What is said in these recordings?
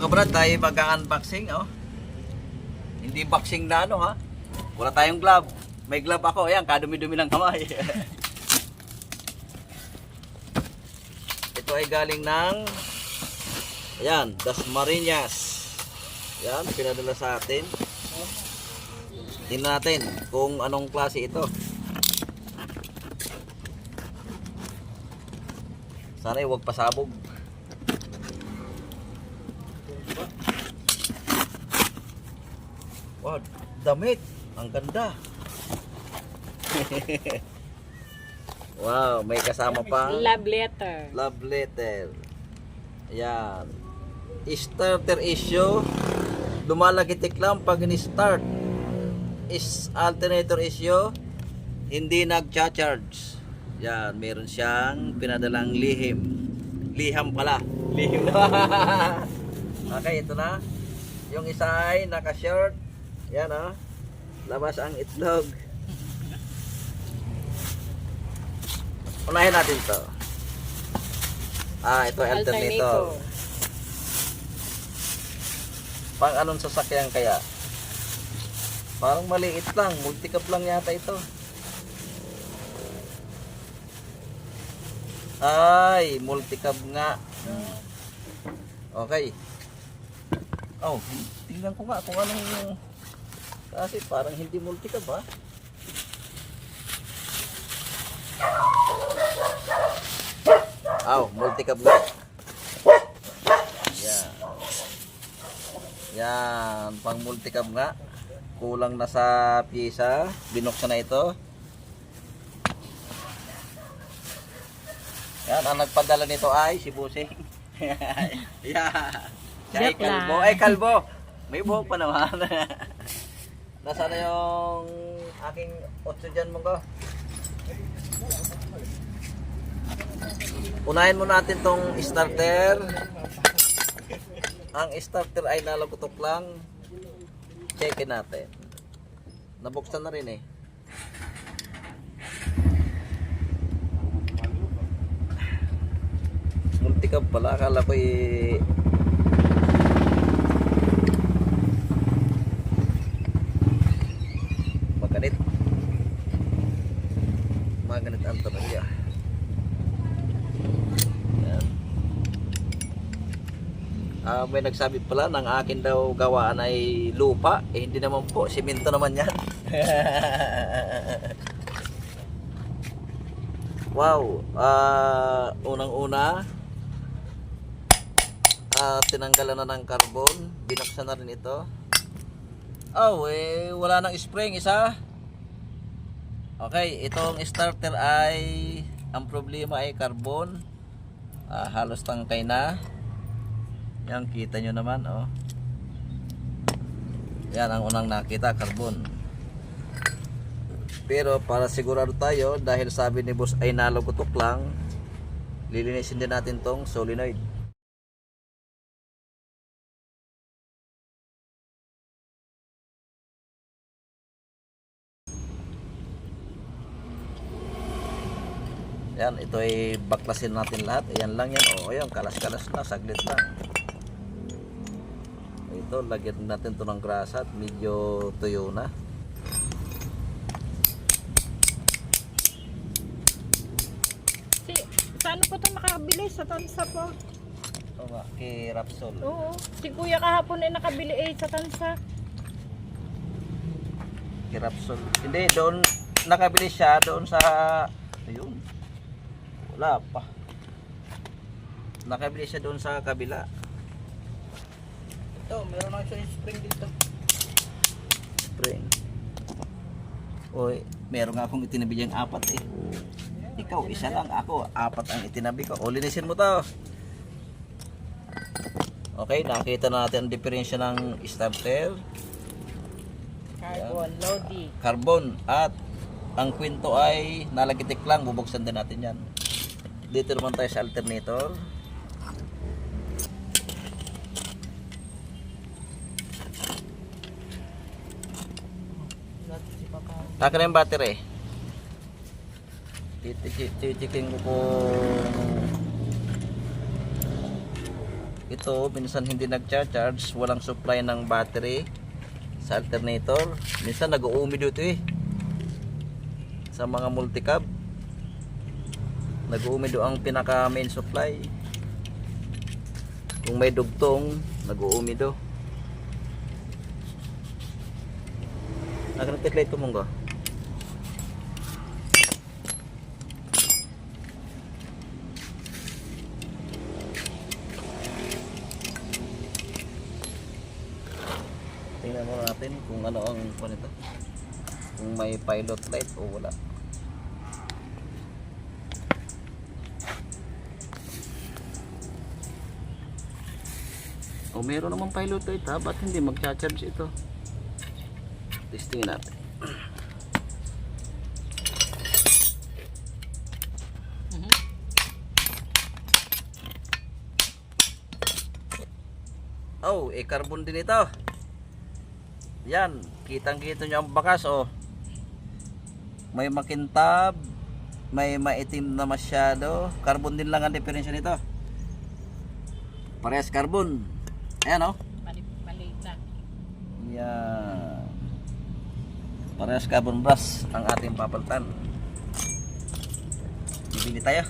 mga kabrad, tayo mag-unboxing, oh. Hindi boxing na ano, ha. Wala tayong glove. May glove ako, ayan, kadumi-dumi ng kamay. Ito ay galing ng ayan, Dasmariñas. Ayan, pinadala sa atin. Tingnan natin kung anong klase ito. Sana huwag pasabog. Wow, damit. Ang ganda. Wow, may kasama pang love letter. love letter. Ayan. Starter issue. Lumalagitik lang pag in-start. Is alternator issue. Hindi nagcha-charge. Yan, meron siyang pinadalang lihim. Liham pala. Lihim na. Okay, ito na. Yung isa ay naka-short. Yan, oh. Labas ang itlog. Unahin natin ito. Ito ay alternator. Pang anong sasakyan kaya? Parang maliit lang. Multicab lang yata ito. Ay, multicab nga. Okay. Oh, tingnan ko nga kung anong... Kasi parang hindi multicab, ha? Multicab nga. Yan. Yan, pang multicab nga. Kulang na sa pyesa. Binuksan na ito. Yan, ang nagpadala nito ay si Busing. Yeah. Siya ay kalbo. Ay, kalbo. May buhok pa naman. Nasaan na yung aking 8 dyan mo ko? Unahin mo natin tong starter. Ang starter ay nalagutok lang. Checkin natin. Nabuksan na rin eh. Multicab pala. Akala ko maganit. Maganit ang tabalya. May nagsabi pala ng akin daw gawaan ay lupa. Hindi naman po, simento naman yan. Wow, unang-una tinanggalan na ng carbon. Binuksan na rin ito. Wala nang spring isa. Okay, itong starter ay ang problema ay carbon. Halos tangkay na. Yan, kita nyo naman, oh. Yan ang unang nakita, carbon. Pero para sigurado tayo, dahil sabi ni boss ay nalagutok lang, lilinisin din natin tong solenoid. Yan, ito ay baklasin natin lahat. Ayan lang yan, oh. Ayan, kalas-kalas na, saglit lang. Ito, lagyan natin to ng grasa at medyo tuyo na. Saan po ito nakabili? Sa Tansa po? Ito nga, kay Rapsol. Oo. Si Kuya kahapon ay nakabili sa Tansa. Kay Rapsol. Hindi, doon nakabili siya doon sa... Ayun. Wala pa. Nakabili siya doon sa kabila. Ito, meron na siya spring dito. Spring. Oy, meron nga akong itinabi diyang 4 eh. Ikaw, isa lang. Ako, 4 ang itinabi ko. O, linisin mo to. Okay, nakita na natin ang diferensya ng starter. Carbon, Lodi. Carbon. At ang kwento ay nalagitik lang. Bubuksan din natin yan. Dito naman tayo sa alternator. Taka na yung battery. Titikin ko kung ito, minsan hindi nagcha-charge, walang supply ng battery sa alternator. Minsan nag-uumido ito sa mga multicab. Nag-uumido ang pinaka main supply. Kung may dugtong, nag-uumido. Nagkakit ito mong ga. Tingnan mo natin kung ano ang nito. Kung may pilot light o wala. O meron naman pilot light ha, ba't hindi magcha-charge ito? Testingin natin. Oh, carbon din ito. Yan, kitang-kita nyo ang bakas oh. May makintab, may maitim na masyado. Carbon din lang ang diferensya nito. Parehas carbon. Ayan oh. Maliit na. Yan. Parehas carbon brush ang ating papalitan. Bibili tayo.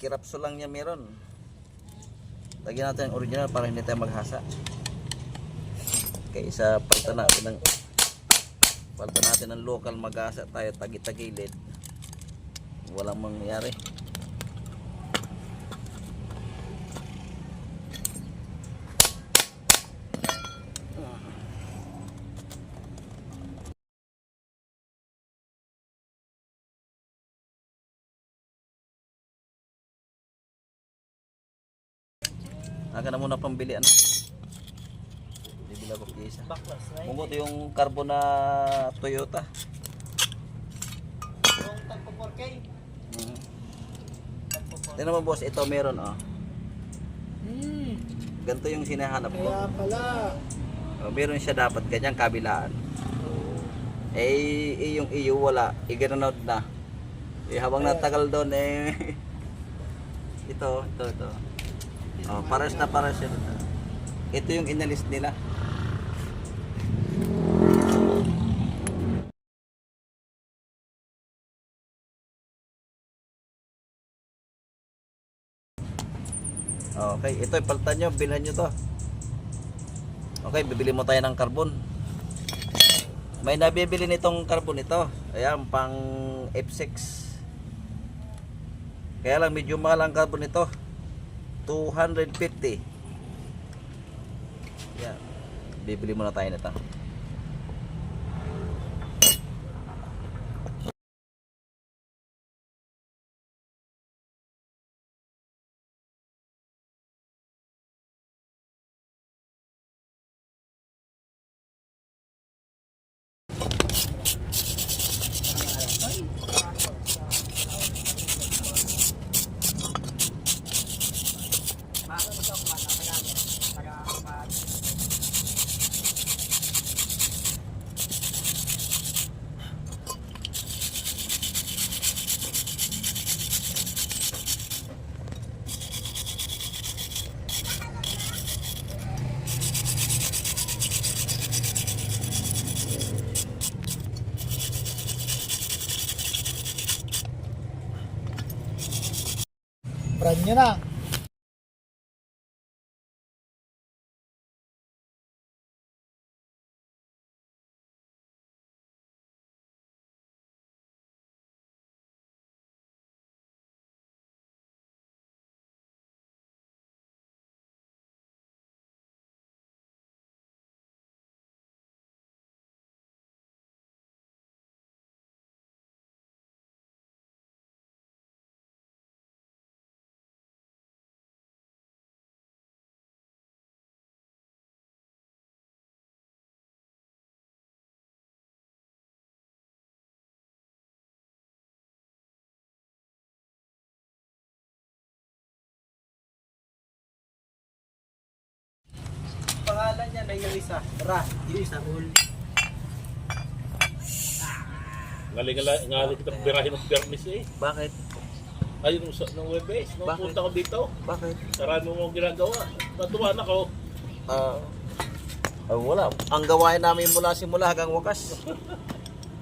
Kirapso lang niya meron. Lagyan natin ang original para hindi tayo maghasa. Kaysa palitan natin ng local, maghasa tayo tagi-tagilid. Walang mangyayari. Aga na muna pambili ano. Bibili ako isa. Mungot yung carbon na Toyota. Yung tagpo 4K. Tingnan mo boss, ito meron oh. Ganito yung sinahanap ko. Kaya pala. Oh, meron siya dapat ganyang kabilaan. Eh yung iyo wala, i-granod na. Eh habang natagal doon eh ito. Oh, pares na pares siya. Ito yung inalis nila. Okay, ito ipalitan nyo, bilhan nyo to. Okay, bibili mo tayo ng carbon. May nabibili nitong carbon ito. Ayan, pang F6. Kaya lang medyo mahal ang carbon ito. 250. Yan. Bibili muna tayo nito. Brand nyo na. Pangalan niya na yung isa. Yung isa ul. Ngali kita birahin ng permis eh. Bakit? Ayun, nung Webes, nung Bakit? punta ko dito, Bakit? sarami mo ginagawa. Natuwa na ko. Wala. Ang gawain namin mula simula hanggang wakas.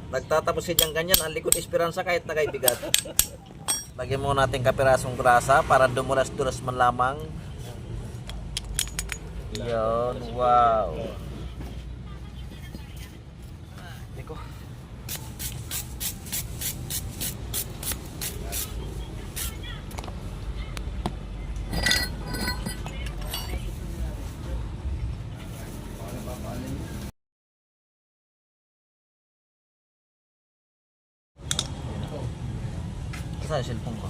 Nagtatapos siya ganyan, ang likod esperansa kahit nagaibigat. Lagyan mo natin kapirasong grasa para dumulas-dulas man lamang. Yan, wow. Niko. Saan yung cellphone ko?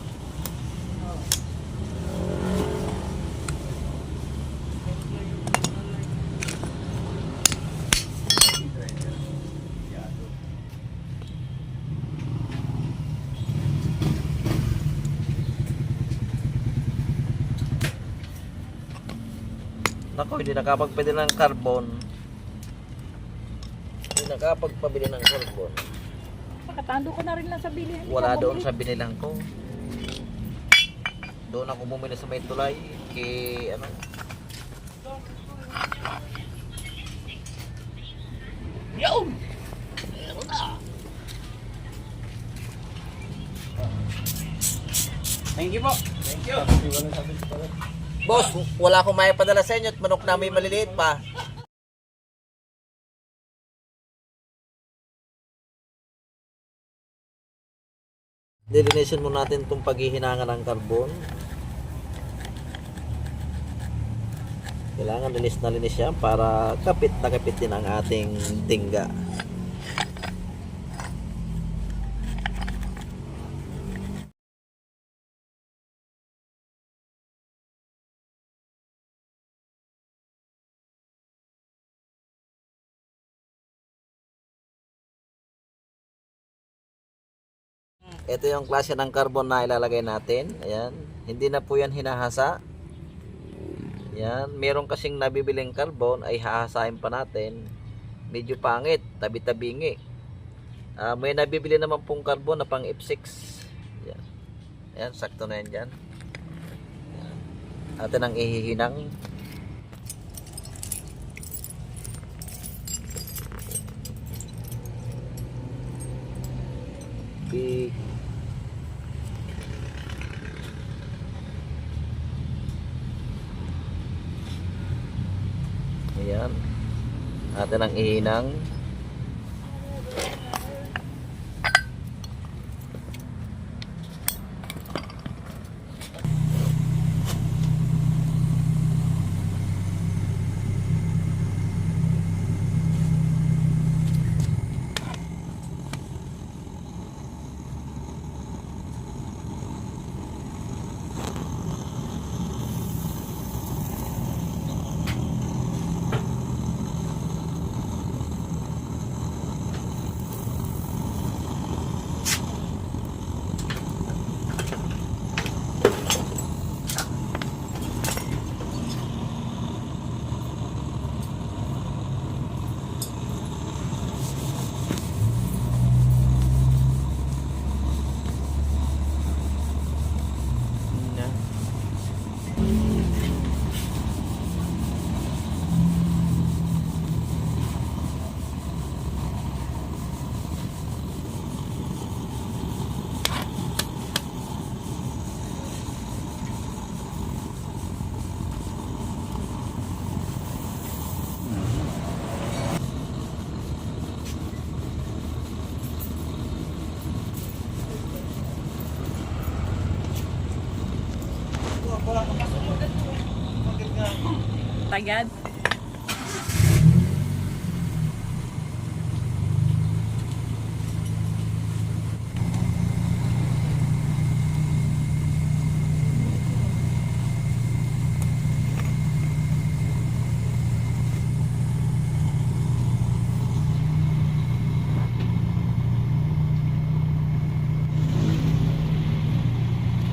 Naku, hindi nakapagpili ng carbon. Hindi nakapagpabili ng carbon. Nakatando ko na rin lang sa bilihan. Wala doon sa binilang ko. Doon ako bumili sa may tulay. Kay ano? Yun! Thank you po. Thank you. Boss, wala akong may padala sa inyo at manok na may maliliit pa. Dilinisin mo natin itong paghihinangan ng karbon. Kailangan linis na linis yan para kapit na kapit din ang ating tingga. Ito yung klase ng carbon na ilalagay natin. Ayan. Hindi na po yan hinahasa. Yan. Meron kasing nabibiling carbon ay hahasain pa natin. Medyo pangit. Tabi-tabingi. May nabibili naman pong carbon na pang F6. Yan. Ayan. Sakto na yan dyan. Ayan. Atin ang ihihinang. Big. Ayan. Atin ang ihinang. Tagad.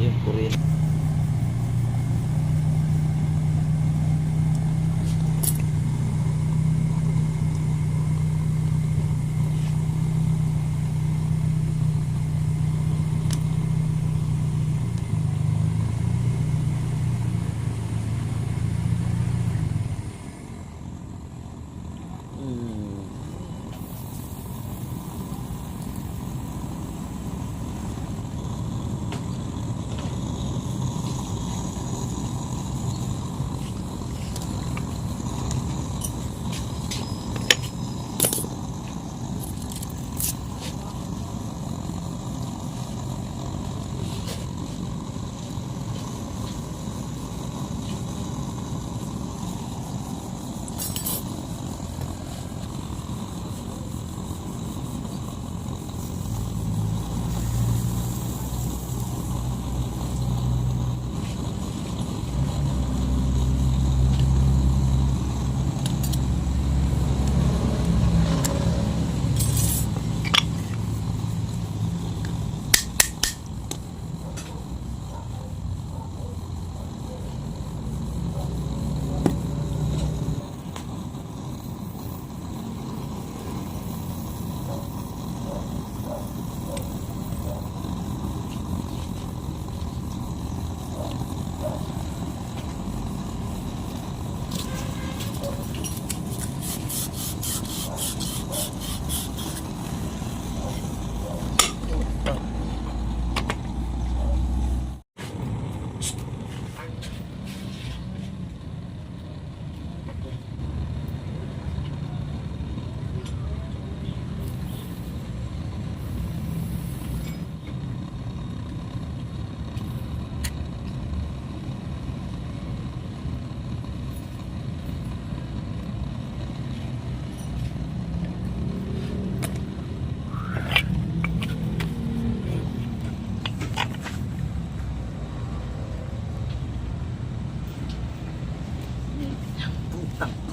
Yung kuryente.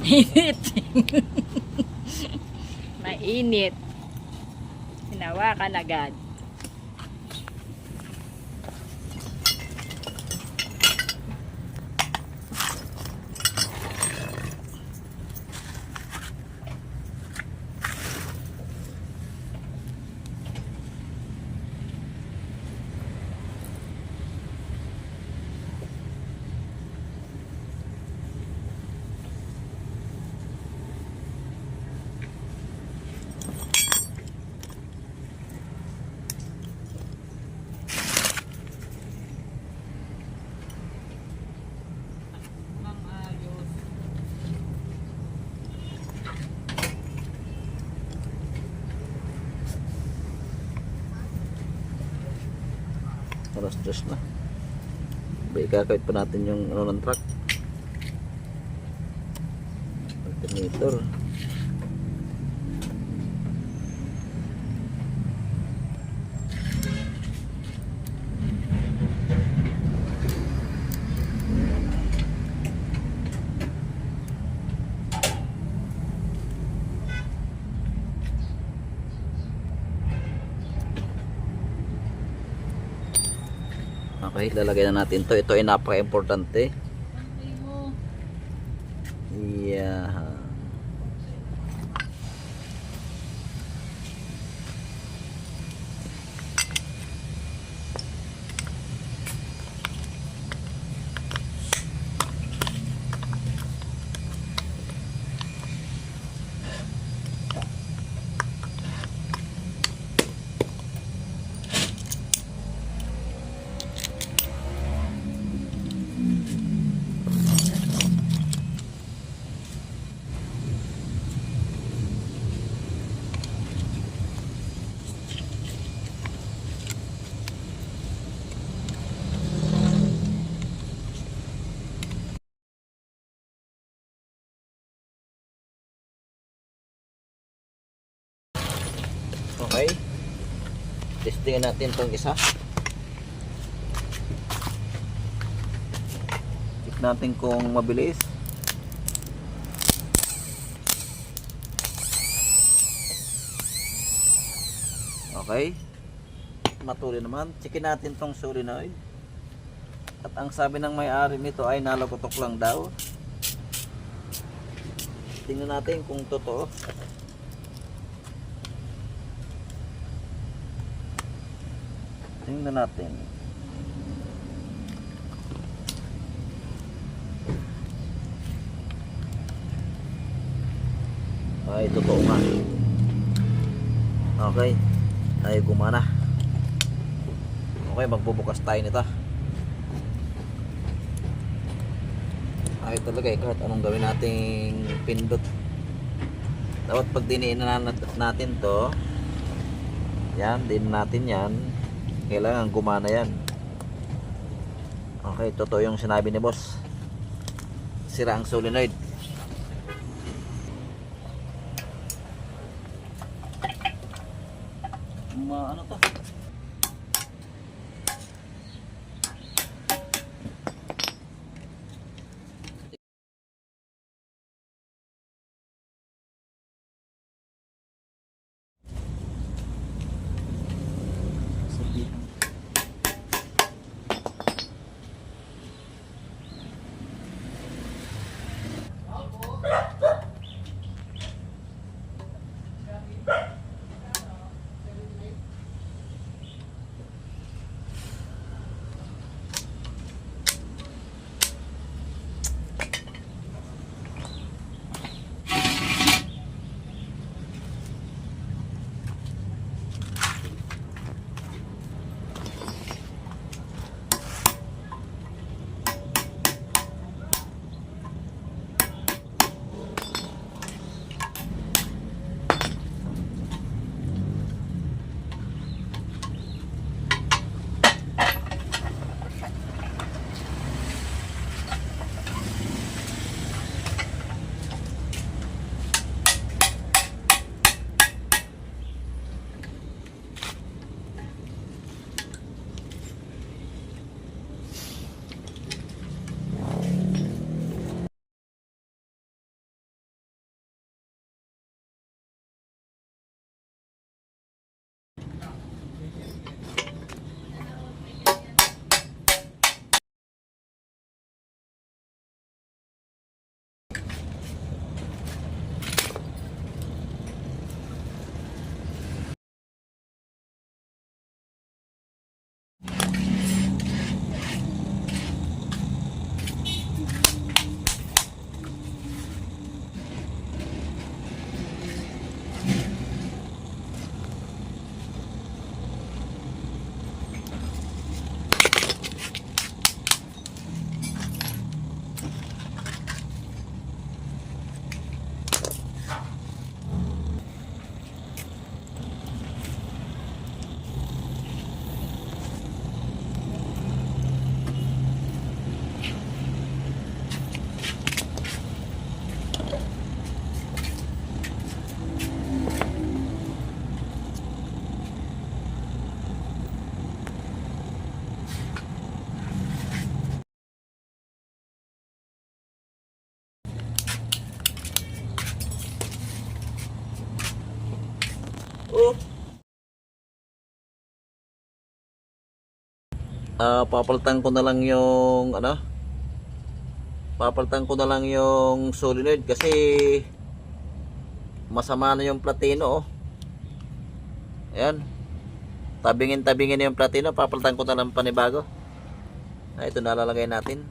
Init. Mainit. Hinawakan agad. Alas 2 na. Ikakawit pa natin yung ano ng truck. Alternator. Okay, lalagay na natin to. Ito ay napaka-importante. Yeah. Okay. Testingin natin itong isa. Check natin kung mabilis. Okay. Matuloy naman. Checkin natin itong solenoid. At ang sabi ng may-ari nito ay nalagotok lang daw. Tingnan natin kung totoo. Tingnan natin. Ay, totoo nga. Okay. Ay, gumana. Okay, magbubukas tayo nito. Ay, talaga kahit anong gawin nating pindot. Dapat pag diniin na natin to, yan, din natin yan. Kailangan gumana yan. Okay, totoo yung sinabi ni boss. Sira ang solenoid. Ano to? Oh. Papalitan ko na lang yung ano? Papalitan ko na lang yung solenoid kasi masama na yung platino, oh. Ayan. Tabingin yung platino, papalitan ko na lang panibago. Ito nalalagay natin.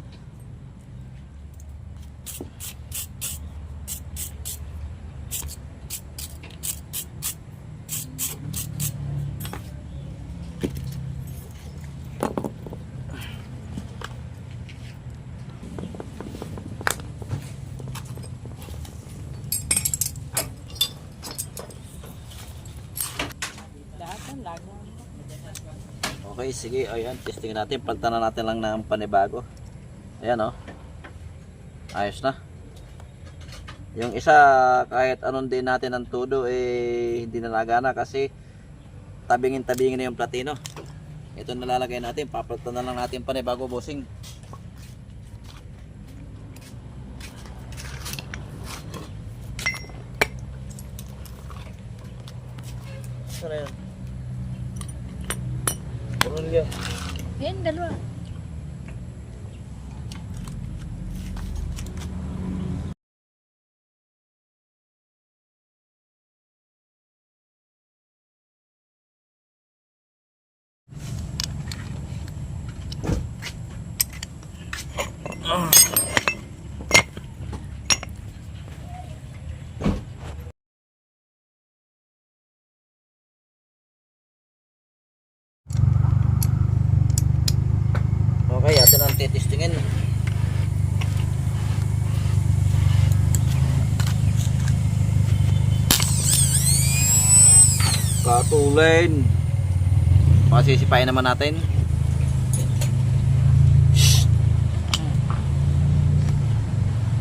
Lahat ng lago. Okay, sige. Ayan, testing natin. Palitan na natin lang ng panibago. Ayan, oh. Ayos na. Yung isa, kahit anong din natin ang todo, hindi nalagana kasi tabingin na yung platino. Ito nalalagay natin. Papalitan na lang natin panibago, bossing. Ano yan? Ano yan? Yan, dalawa. Okay, atin ang titistingin. Katulin. Pasisipain naman natin.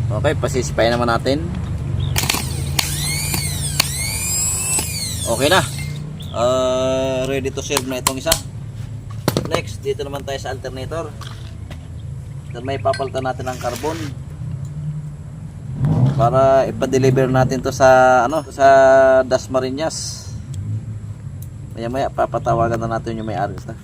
Okay, pasisipain naman natin. Okay na. Ready to serve na itong isa. Next, dito naman tayo sa alternator. Then may papalitan natin ng carbon para ipa-deliver natin to sa ano, sa Dasmariñas. Maya papatawagan na natin yung may-ari na.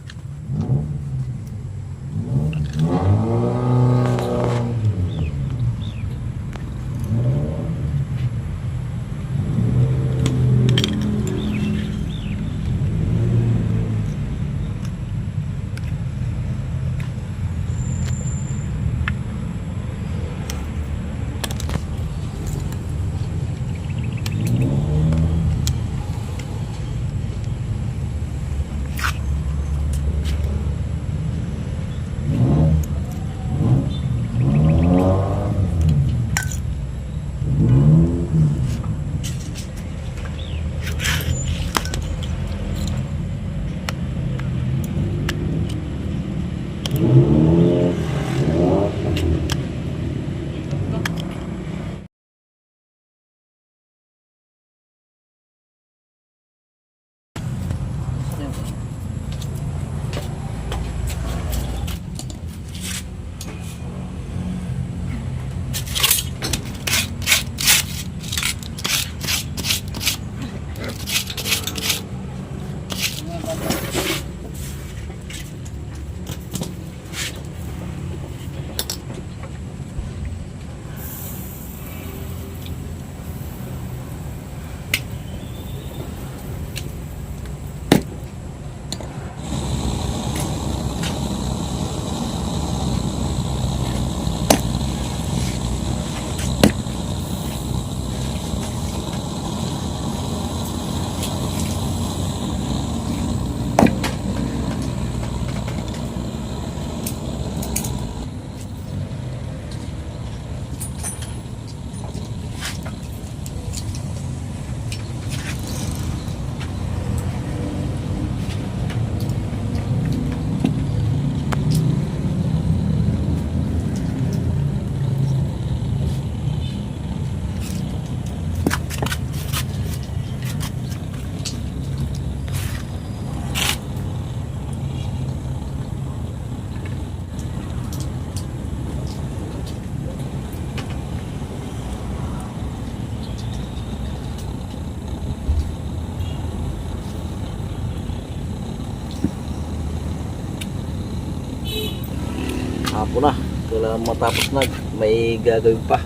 matapos na, may gagawin pa.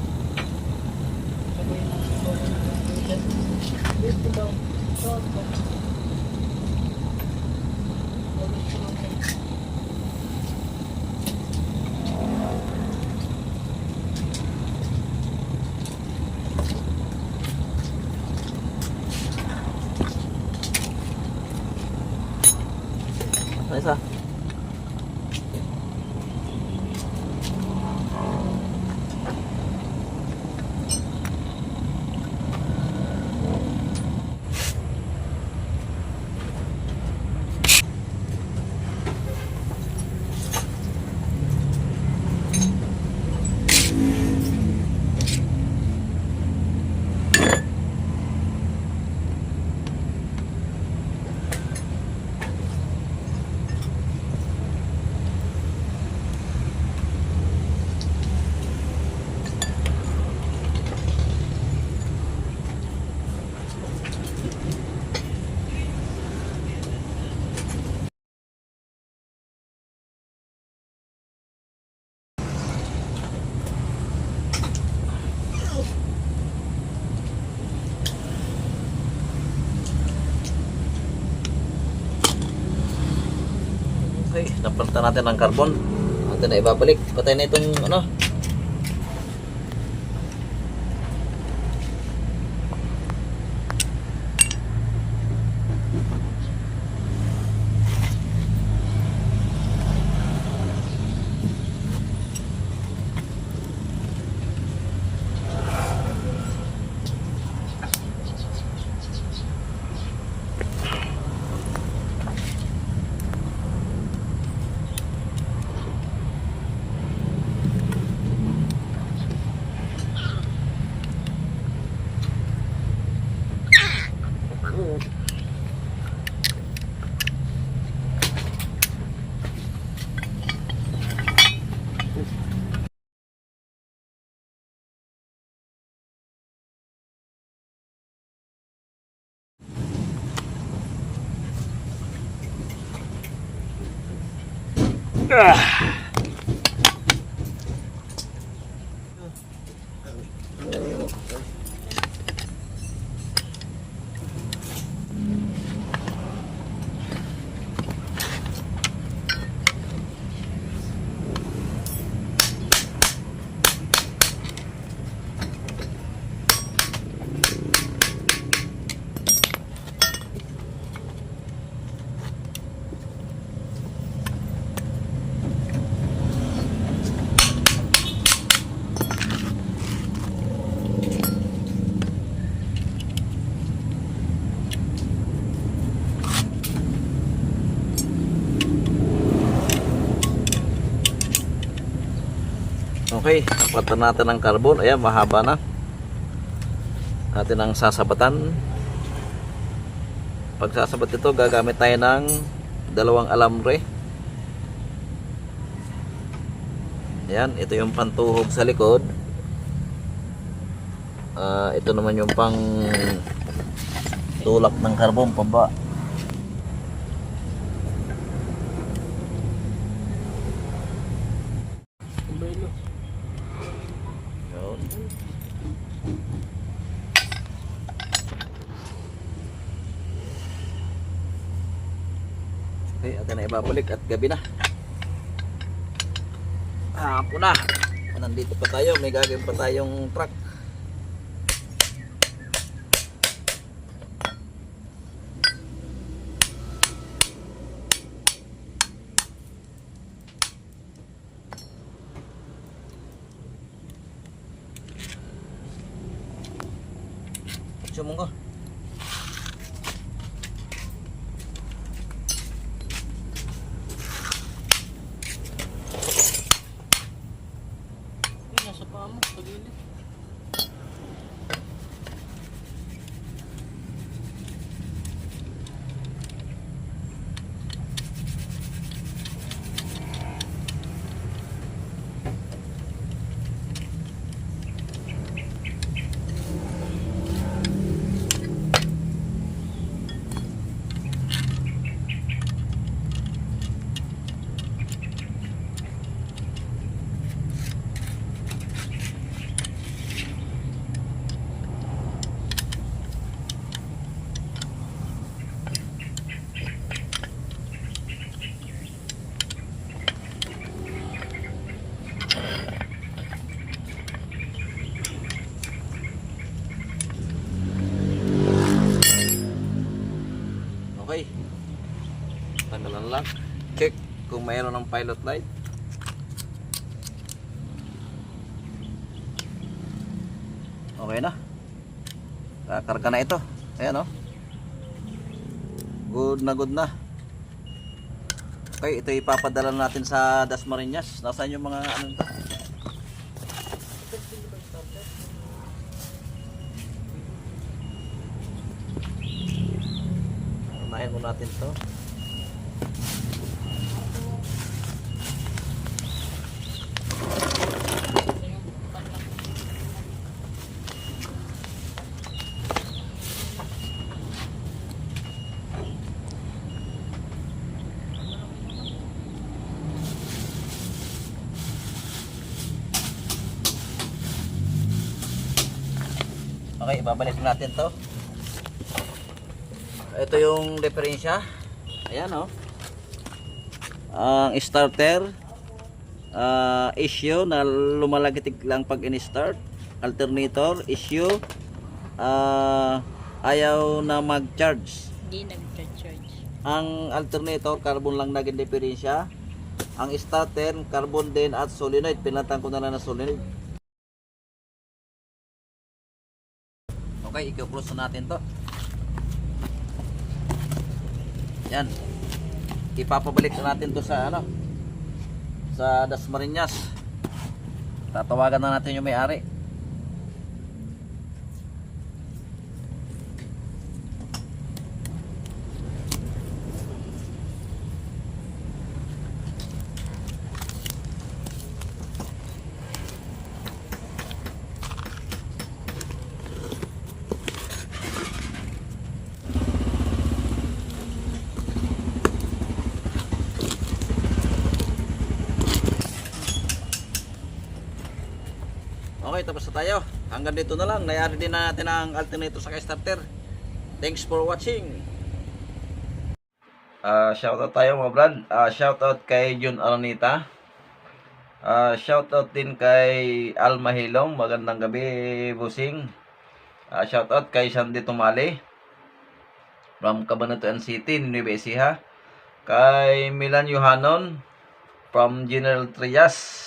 Ano isa? Okay, napalitan natin ang carbon. Natin na ibabalik. Patay na itong ano. Okay, napalitan natin ang carbon. Ayan, mahaba na. Natin ang sasabatan. Pag sasabat ito, gagamit tayo ng dalawang alambre. Ayan, ito yung pantuhog sa likod. Ito naman yung pang tulak ng carbon paba. Yun. Okay, atin na ibabalik at gabi na. Hapon na. Nandito pa tayo, may gagawin pa tayong truck. Sumong ko. Nasa paa mo, pag-ilit. Ano lang, check kung mayroon ng pilot light. Okay na. Kakarga na ito. Ayan, oh. Good na good na. Okay, ito ipapadala natin sa Dasmariñas. Nasaan yung mga ano nito? Unahin mo natin to. Okay, ibabalik natin to. Ito yung diferensya. Ayan, oh. Ang starter issue na lumalagitik lang pag in-start. Alternator issue ayaw na mag-charge. Hindi nag-charge. Ang alternator carbon lang naging diferensya. Ang starter carbon din at solenoid. Pinatang ko na lang na solenoid. Okay, i-close na natin to. Yan. Ipapabalik na natin to sa ano? Sa Dasmariñas. Tatawagan na natin yung may-ari. Okay, tapos na tayo. Hanggang dito na lang. Nayari din natin ang alternator sa starter. Thanks for watching. Shoutout tayo mga brad. Shoutout kay Jun Aranita. Shoutout din kay Alma Hilong. Magandang gabi, busing. Shoutout kay Sandy Tumali from Cabanatuan City, Nueva Ecija. Kay Milan Yohanon from General Trias.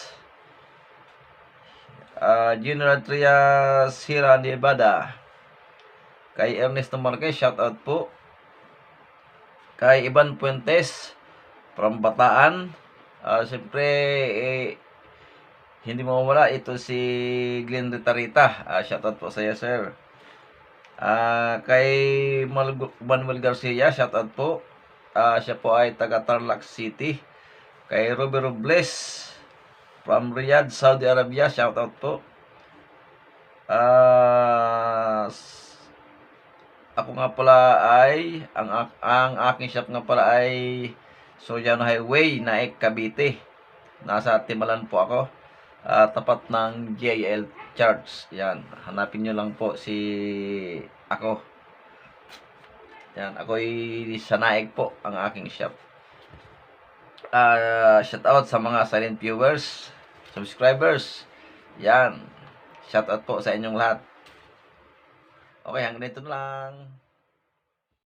General Trias, Sierra Nevada. Kay Ernesto Marquez, shout out po. Kay Ivan Puentes from Bataan. Siyempre hindi mawala ito si Glenn Ritarita. Shout out po sa iyo, sir. Kay Manuel Garcia, shout out po. Siya po ay taga Tarlac City. Kay Ruby Robles from Riyadh, Saudi Arabia, shout out po. Ako nga pala ay ang aking shop nga pala ay Soriano Highway, Naik, Cavite. Nasa Timalan po ako. Tapat ng JL Church. Yan, hanapin nyo lang po si ako. Yan, ako ay sa Naik po ang aking shop. Shout out sa mga silent viewers, subscribers. Yan. Shout out po sa inyong lahat. Okay, hanggang dito na lang.